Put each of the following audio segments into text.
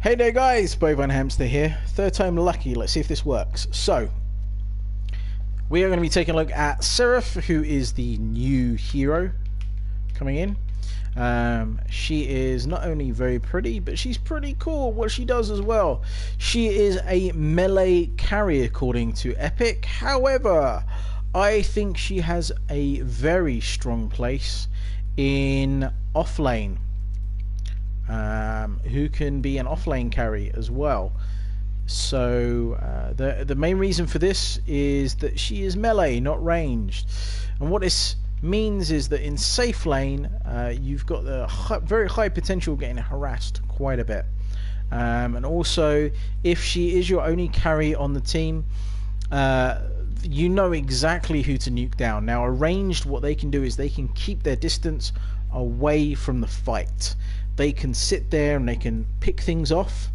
Hey there guys, Bovine Hamster here. Third time lucky, let's see if this works. So, we are going to be taking a look at Serath, who is the new hero coming in. She is not only very pretty, but she's pretty cool what she does as well. She is a melee carry according to Epic. However, I think she has a very strong place in offlane. Who can be an offlane carry as well. So the main reason for this is that she is melee, not ranged. And what this means is that in safe lane, you've got the very high potential of getting harassed quite a bit. And also, if she is your only carry on the team, you know exactly who to nuke down. Now, a ranged, what they can do is they can keep their distance away from the fight. They can sit there and they can pick things off.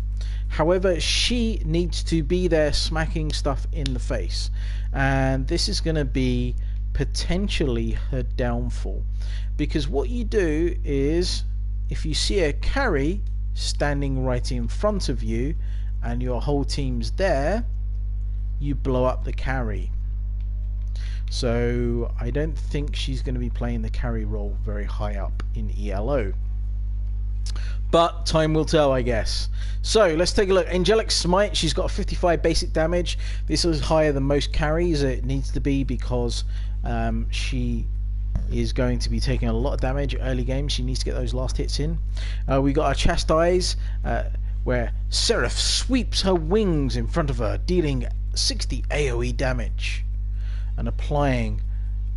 However, she needs to be there smacking stuff in the face, and this is going to be potentially her downfall, because what you do is, if you see a carry standing right in front of you and your whole team's there, you blow up the carry. So I don't think she's going to be playing the carry role very high up in ELO. But time will tell, I guess. So let's take a look. Angelic Smite, she's got a 55 basic damage. This is higher than most carries. It needs to be because she is going to be taking a lot of damage early game. She needs to get those last hits in. We got our Chastise, where Serath sweeps her wings in front of her, dealing 60 AoE damage and applying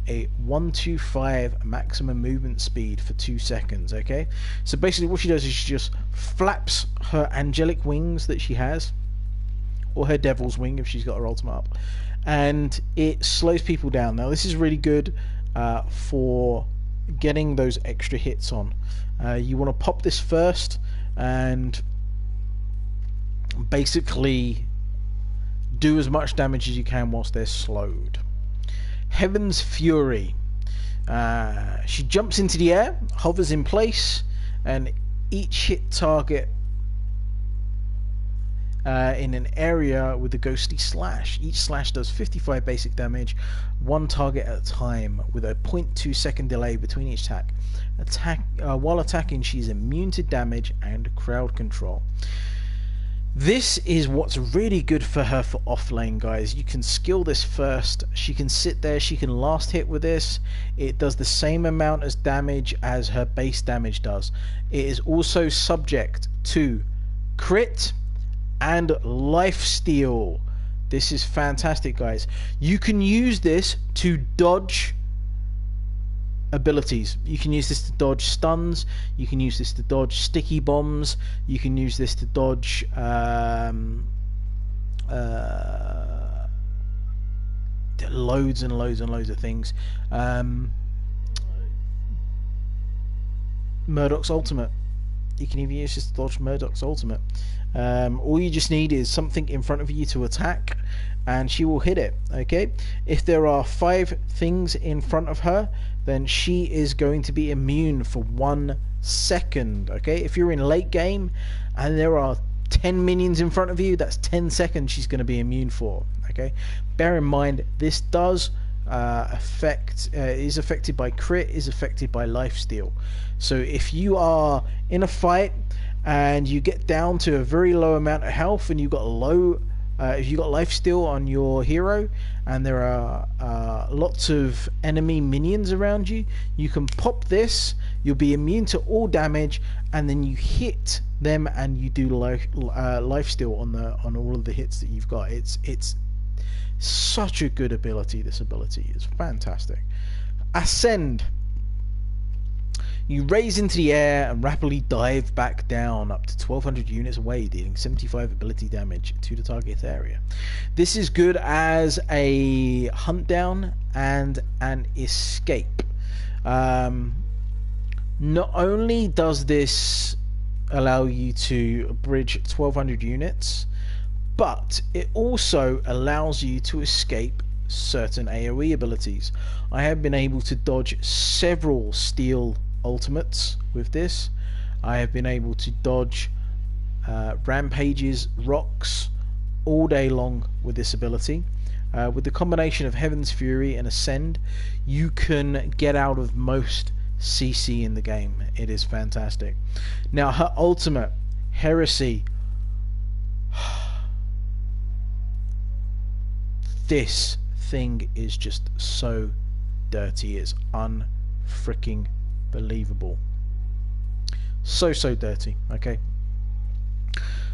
a 125 maximum movement speed for 2 seconds. Okay, so basically what she does is she just flaps her angelic wings that she has, or her devil's wing if she's got her ultimate up, and it slows people down. Now this is really good for getting those extra hits on. You want to pop this first and basically do as much damage as you can whilst they're slowed. Heaven's Fury. She jumps into the air, hovers in place, and each hit target in an area with a ghostly slash. Each slash does 55 basic damage, one target at a time, with a 0.2 second delay between each attack. While attacking, she's immune to damage and crowd control. This is what's really good for her for offlane, guys. You can skill this first. She can sit there. She can last hit with this. It does the same amount as damage as her base damage does. It is also subject to crit and lifesteal. This is fantastic, guys. You can use this to dodge abilities. You can use this to dodge stuns, you can use this to dodge sticky bombs, you can use this to dodge loads and loads and loads of things. Murdoch's ultimate. You can even use this to dodge Murdoch's ultimate. All you just need is something in front of you to attack, and she will hit it. Okay, if there are 5 things in front of her, then she is going to be immune for 1 second. Okay, if you're in late game and there are 10 minions in front of you, that's 10 seconds she's going to be immune for. Okay, bear in mind this does is affected by crit, is affected by lifesteal. So if you are in a fight and you get down to a very low amount of health and you've got if you got lifesteal on your hero and there are lots of enemy minions around you, you can pop this, you'll be immune to all damage, and then you hit them and you do lifesteal on all of the hits that you've got. It's such a good ability. This ability is fantastic. Ascend. You raise into the air and rapidly dive back down up to 1200 units away, dealing 75 ability damage to the target area. This is good as a hunt down and an escape. Not only does this allow you to bridge 1200 units, but it also allows you to escape certain AoE abilities. I have been able to dodge several steel ultimates with this. I have been able to dodge rampages rocks all day long with this ability. With the combination of Heaven's Fury and Ascend, you can get out of most CC in the game. It is fantastic. Now her ultimate, Heresy, this thing is just so dirty. It's unfreaking believable. So dirty. Okay,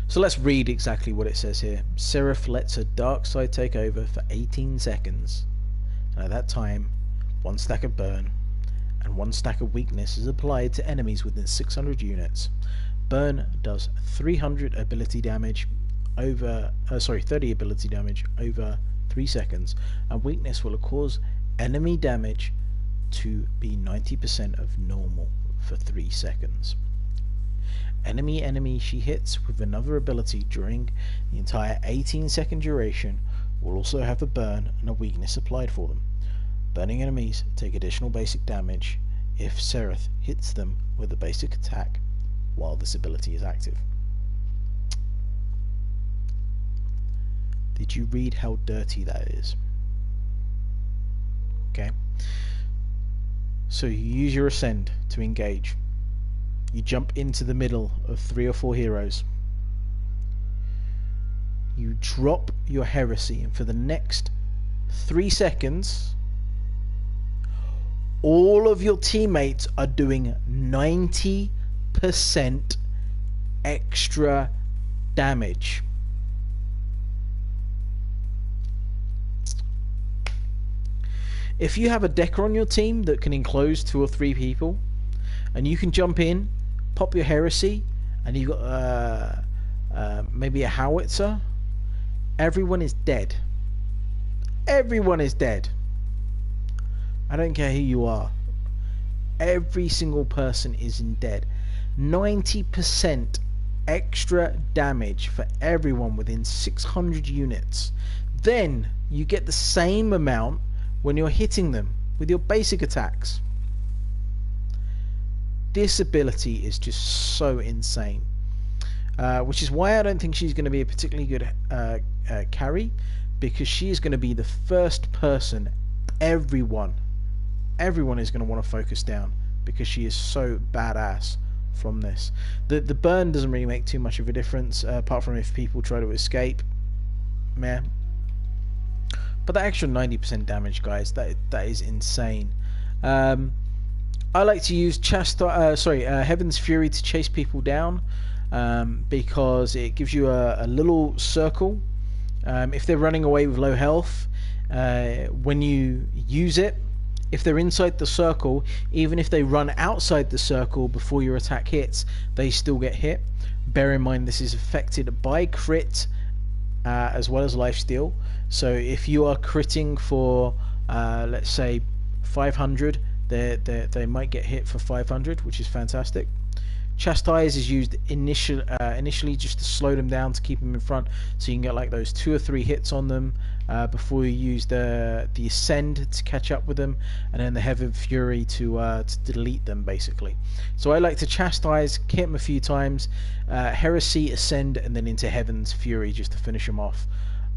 so let's read exactly what it says here. Serath lets her dark side take over for 18 seconds, and at that time 1 stack of burn and 1 stack of weakness is applied to enemies within 600 units. Burn does 300 ability damage over 30 ability damage over 3 seconds, and weakness will cause enemy damage to be 90% of normal for 3 seconds. Enemy she hits with another ability during the entire 18-second duration will also have a burn and a weakness applied for them. Burning enemies take additional basic damage if Serath hits them with a basic attack while this ability is active. Did you read how dirty that is? Okay. So you use your Ascend to engage. You jump into the middle of 3 or 4 heroes. You drop your Heresy, and for the next 3 seconds, all of your teammates are doing 90% extra damage. If you have a decker on your team that can enclose 2 or 3 people, and you can jump in, pop your Heresy, and you've got maybe a howitzer, everyone is dead. Everyone is dead. I don't care who you are. Every single person is in dead. 90% extra damage for everyone within 600 units. Then you get the same amount when you're hitting them with your basic attacks. This ability is just so insane, which is why I don't think she's going to be a particularly good carry, because she is going to be the first person everyone is going to want to focus down, because she is so badass from this. The burn doesn't really make too much of a difference, apart from if people try to escape. Meh. But that extra 90% damage, guys, that is insane. I like to use Heaven's Fury to chase people down, because it gives you a little circle. If they're running away with low health, when you use it, if they're inside the circle, even if they run outside the circle before your attack hits, they still get hit. Bear in mind this is affected by crit as well as lifesteal. So if you are critting for let's say 500, they might get hit for 500, which is fantastic. Chastise is used initially just to slow them down, to keep them in front, so you can get like those 2 or 3 hits on them before you use the Ascend to catch up with them, and then the Heaven Fury to delete them, basically. So I like to Chastise, hit them a few times, Heresy, Ascend, and then into Heaven's Fury just to finish them off.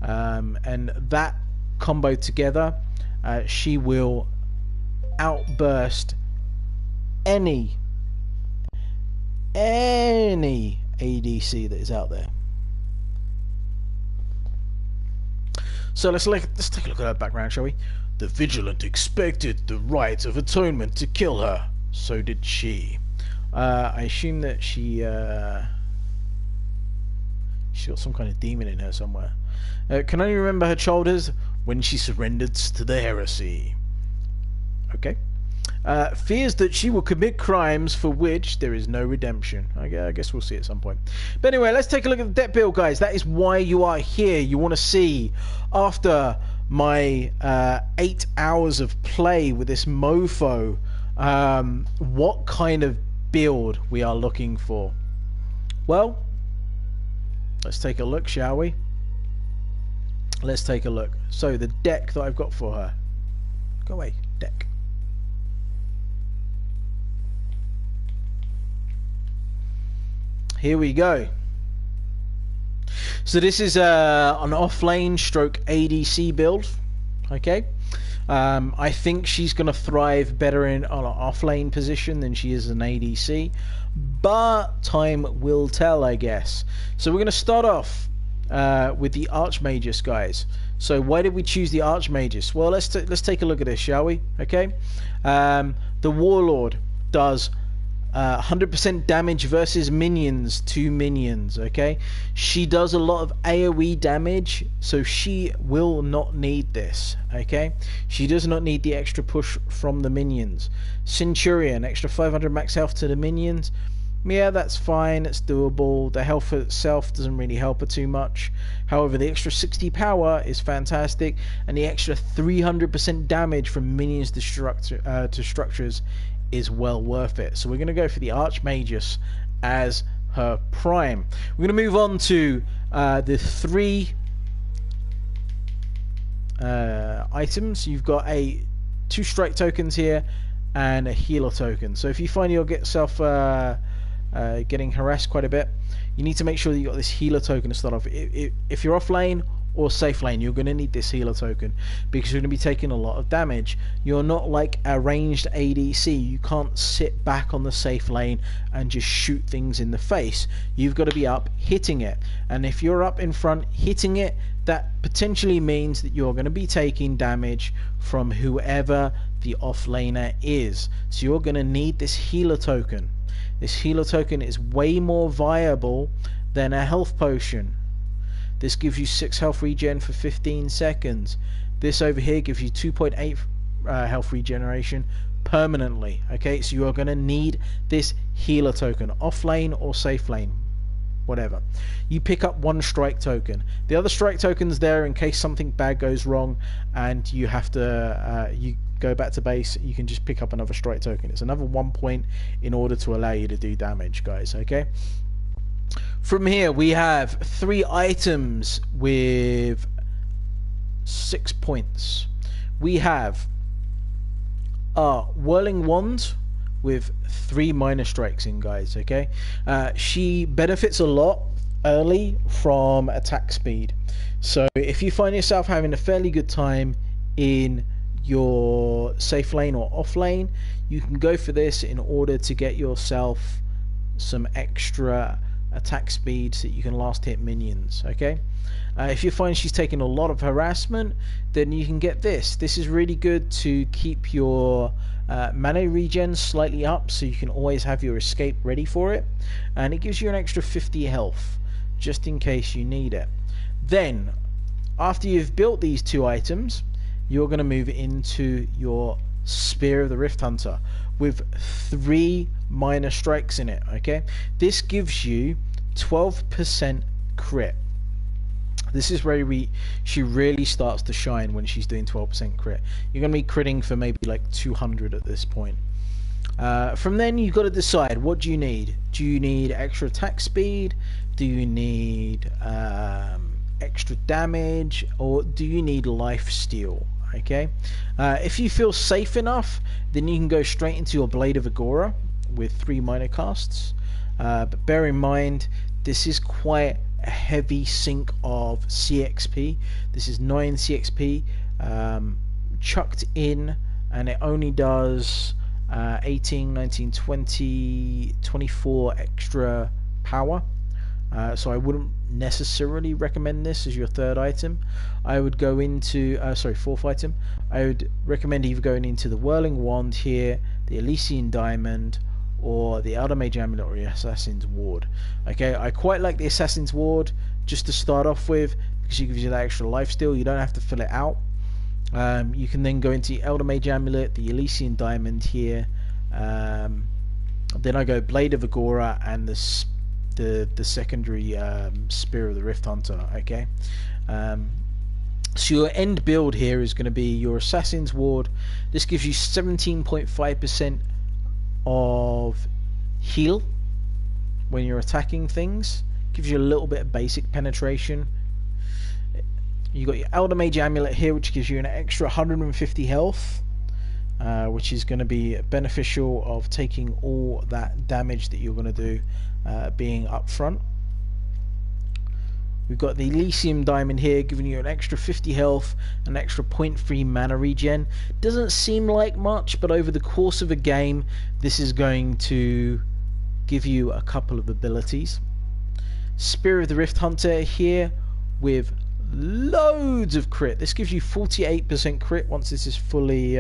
And that combo together, she will outburst any ADC that is out there. So let's take a look at her background, shall we? The Vigilant expected the right of atonement to kill her. So did she. I assume that she's got some kind of demon in her somewhere. Can only remember her childhood when she surrendered to the heresy. Okay. Fears that she will commit crimes for which there is no redemption. I guess we'll see at some point. But anyway, let's take a look at the debt build, guys. That is why you are here. You want to see, after my 8 hours of play with this mofo, what kind of build we are looking for. Well, let's take a look, shall we? Let's take a look. So the deck that I've got for her. Go away, deck. Here we go. So this is an off-lane stroke ADC build. Okay. I think she's going to thrive better in on an off-lane position than she is an ADC, but time will tell, I guess. So we're going to start off with the Archmagus, guys. So why did we choose the Archmagus? Well, let's take a look at this, shall we? Okay. The Warlord does 100% damage versus minions, 2 minions. Okay, she does a lot of AoE damage, so she will not need this. Okay, she does not need the extra push from the minions. Centurion, extra 500 max health to the minions. Yeah, that's fine, it's doable. The health itself doesn't really help her too much. However, the extra 60 power is fantastic, and the extra 300% damage from minions to structures is well worth it. So we're going to go for the Archmagus as her prime. We're going to move on to the 3 items. You've got 2 strike tokens here and a healer token. So if you find you'll get yourself getting harassed quite a bit, you need to make sure that you got this healer token to start off. If you're off lane or safe lane, you're going to need this healer token because you're going to be taking a lot of damage. You're not like a ranged ADC. You can't sit back on the safe lane and just shoot things in the face. You've got to be up hitting it, and if you're up in front hitting it, that potentially means that you're going to be taking damage from whoever the offlaner is. So you're going to need this healer token. This healer token is way more viable than a health potion. This gives you 6 health regen for 15 seconds. This over here gives you 2.8 health regeneration permanently. Okay, so you are going to need this healer token, off lane or safe lane, whatever. You pick up 1 strike token. The other strike token's there in case something bad goes wrong and you have to you go back to base. You can just pick up another strike token. It's another 1 point in order to allow you to do damage, guys. Okay. From here we have 3 items with 6 points. We have our Whirling Wand with 3 minor strikes in, guys. Okay, she benefits a lot early from attack speed. So if you find yourself having a fairly good time in your safe lane or off lane, you can go for this in order to get yourself some extra attack speed so that you can last hit minions. Okay, if you find she's taking a lot of harassment, then you can get this. This is really good to keep your mana regen slightly up, so you can always have your escape ready for it, and it gives you an extra 50 health just in case you need it. Then after you've built these 2 items, you're going to move into your Spear of the Rift Hunter with 3 minor strikes in it. Okay, this gives you 12% crit. This is where she really starts to shine, when she's doing 12% crit. You're going to be critting for maybe like 200 at this point. From then you've got to decide, what do you need? Do you need extra attack speed? Do you need extra damage? Or do you need life steal? Okay, if you feel safe enough, then you can go straight into your Blade of Agora with 3 minor casts, but bear in mind this is quite a heavy sink of CXP. This is 9 CXP chucked in, and it only does 18, 19, 20, 24 extra power. So I wouldn't necessarily recommend this as your 3rd item. I would go into 4th item. I would recommend either going into the Whirling Wand here, the Elysian Diamond, or the Elder Mage Amulet, or the Assassin's Ward. Okay, I quite like the Assassin's Ward just to start off with, because it gives you that extra lifesteal. You don't have to fill it out. You can then go into the Elder Mage Amulet, the Elysian Diamond here. Then I go Blade of Agora and the secondary Spear of the Rift Hunter. Okay, so your end build here is going to be your Assassin's Ward. This gives you 17.5% of heal when you're attacking things. Gives you a little bit of basic penetration. You got your Elder Mage Amulet here, which gives you an extra 150 health, which is going to be beneficial of taking all that damage that you're going to do being up front. We've got the Elysium Diamond here, giving you an extra 50 health, an extra 0.3 mana regen. Doesn't seem like much, but over the course of a game, this is going to give you a couple of abilities. Spear of the Rift Hunter here with loads of crit. This gives you 48% crit once this is fully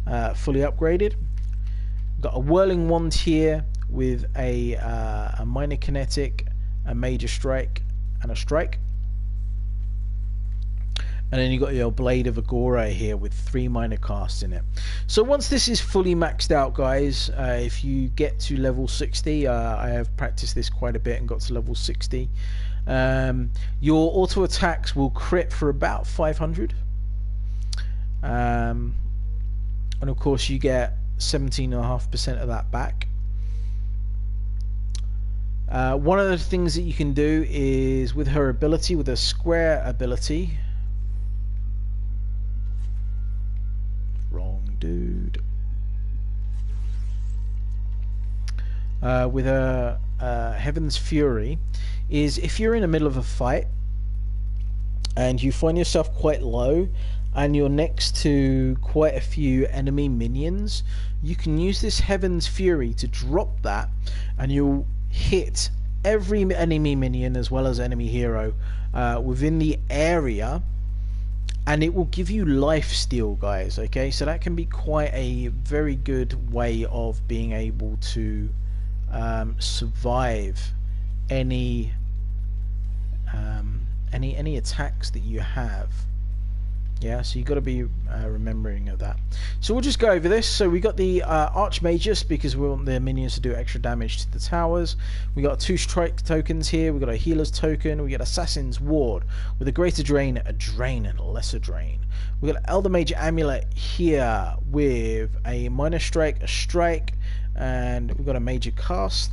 upgraded. We've got a Whirling Wand here with a minor kinetic, a major strike, and a strike. And then you got your Blade of Agora here with 3 minor casts in it. So once this is fully maxed out, guys, if you get to level 60, I have practiced this quite a bit and got to level 60, your auto attacks will crit for about 500, and of course you get 17.5% of that back. One of the things that you can do is with her ability, with a square ability, wrong dude, with a Heaven's Fury, is if you're in the middle of a fight and you find yourself quite low and you're next to quite a few enemy minions, you can use this Heaven's Fury to drop that, and you'll hit every enemy minion as well as enemy hero within the area, and it will give you life steal, guys. Okay, so that can be quite a very good way of being able to survive any attacks that you have. Yeah, so you've got to be remembering of that. So we'll just go over this. So we got the Archmagus, because we want the minions to do extra damage to the towers. We got 2 strike tokens here. We got a healer's token. We got Assassin's Ward with a greater drain, a drain, and a lesser drain. We got Elder Mage Amulet here with a minor strike, a strike, and we've got a major cast.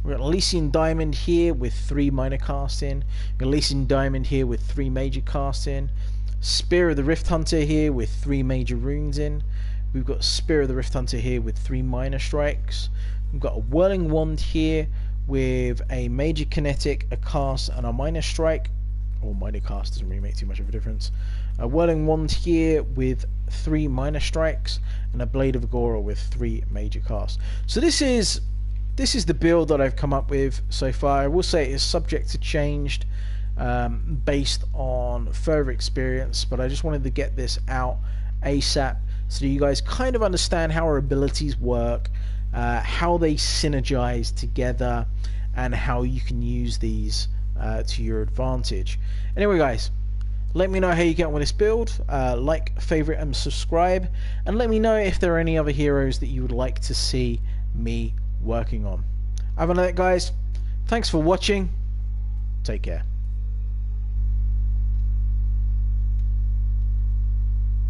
We've got Elysian Diamond here with 3 minor casts in. We've got Elysian Diamond here with 3 major casts in. Spear of the Rift Hunter here with 3 major runes in. We've got Spear of the Rift Hunter here with 3 minor strikes. We've got a Whirling Wand here with a major kinetic, a cast, and a minor strike. Or minor cast doesn't really make too much of a difference. A Whirling Wand here with 3 minor strikes, and a Blade of Agora with 3 major casts. So this is the build that I've come up with so far. I will say it is subject to change based on further experience, but I just wanted to get this out ASAP so that you guys kind of understand how our abilities work, how they synergize together, and how you can use these to your advantage. Anyway, guys, let me know how you get on with this build. Like, favorite, and subscribe, and let me know if there are any other heroes that you would like to see me working on. Other than that, guys, thanks for watching. Take care.